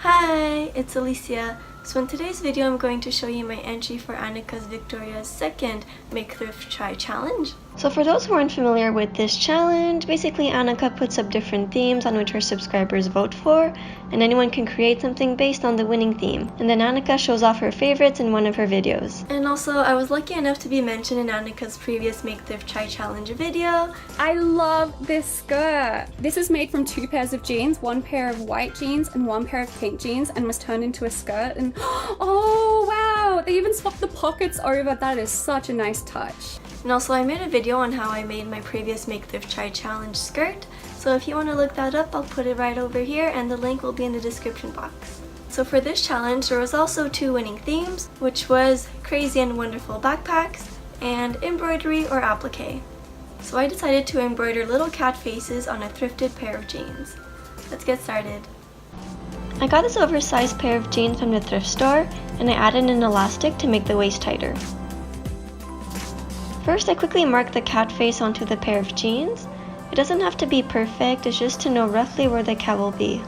Hi, it's Alicia. So in today's video I'm going to show you my entry for Annika's Victoria's second Make Thrift Try challenge. So for those who aren't familiar with this challenge, basically Annika puts up different themes on which her subscribers vote for, and anyone can create something based on the winning theme. And then Annika shows off her favorites in one of her videos. And also, I was lucky enough to be mentioned in Annika's previous Make Thrift Try challenge video. I love this skirt. This is made from 2 pairs of jeans, 1 pair of white jeans and 1 pair of pink jeans, and was turned into a skirt. And oh wow, they even swapped the pockets over. That is such a nice touch. And also I made a video on how I made my previous Make Thrift Try challenge skirt, so if you want to look that up, I'll put it right over here and the link will be in the description box. So for this challenge there was also 2 winning themes, which was crazy and wonderful backpacks and embroidery or applique. So I decided to embroider little cat faces on a thrifted pair of jeans. Let's get started. I got this oversized pair of jeans from the thrift store and I added an elastic to make the waist tighter. First, I quickly marked the cat face onto the pair of jeans. It doesn't have to be perfect, it's just to know roughly where the cat will be.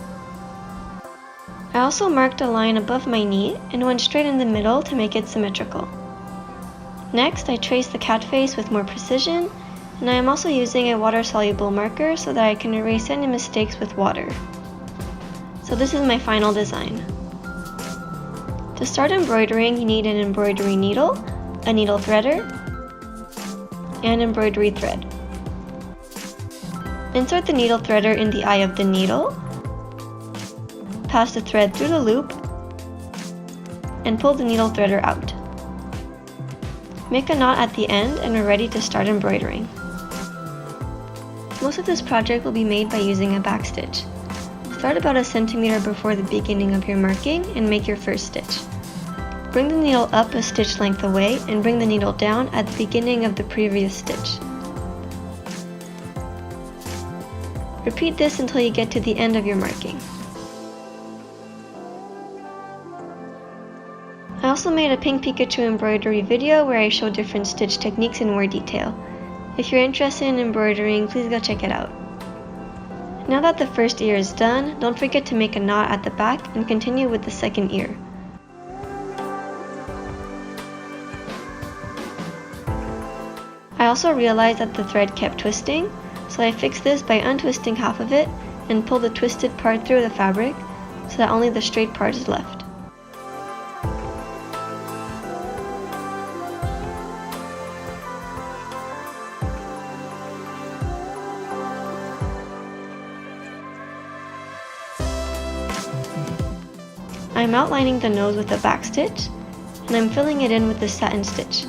I also marked a line above my knee and went straight in the middle to make it symmetrical. Next, I traced the cat face with more precision, and I am also using a water-soluble marker so that I can erase any mistakes with water. So this is my final design. To start embroidering, you need an embroidery needle, a needle threader, and embroidery thread. Insert the needle threader in the eye of the needle, pass the thread through the loop, and pull the needle threader out. Make a knot at the end and we're ready to start embroidering. Most of this project will be made by using a backstitch. Start about a centimeter before the beginning of your marking and make your first stitch. Bring the needle up a stitch length away and bring the needle down at the beginning of the previous stitch. Repeat this until you get to the end of your marking. I also made a pink Pikachu embroidery video where I show different stitch techniques in more detail. If you're interested in embroidering, please go check it out. Now that the first ear is done, don't forget to make a knot at the back and continue with the second ear. I also realized that the thread kept twisting, so I fixed this by untwisting half of it and pull the twisted part through the fabric so that only the straight part is left. I'm outlining the nose with a back stitch, and I'm filling it in with the satin stitch.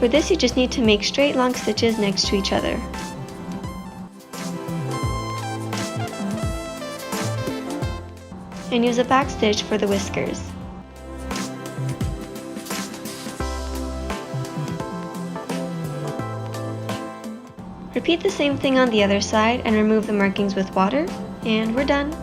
For this you just need to make straight long stitches next to each other. And use a back stitch for the whiskers. Repeat the same thing on the other side and remove the markings with water, and we're done.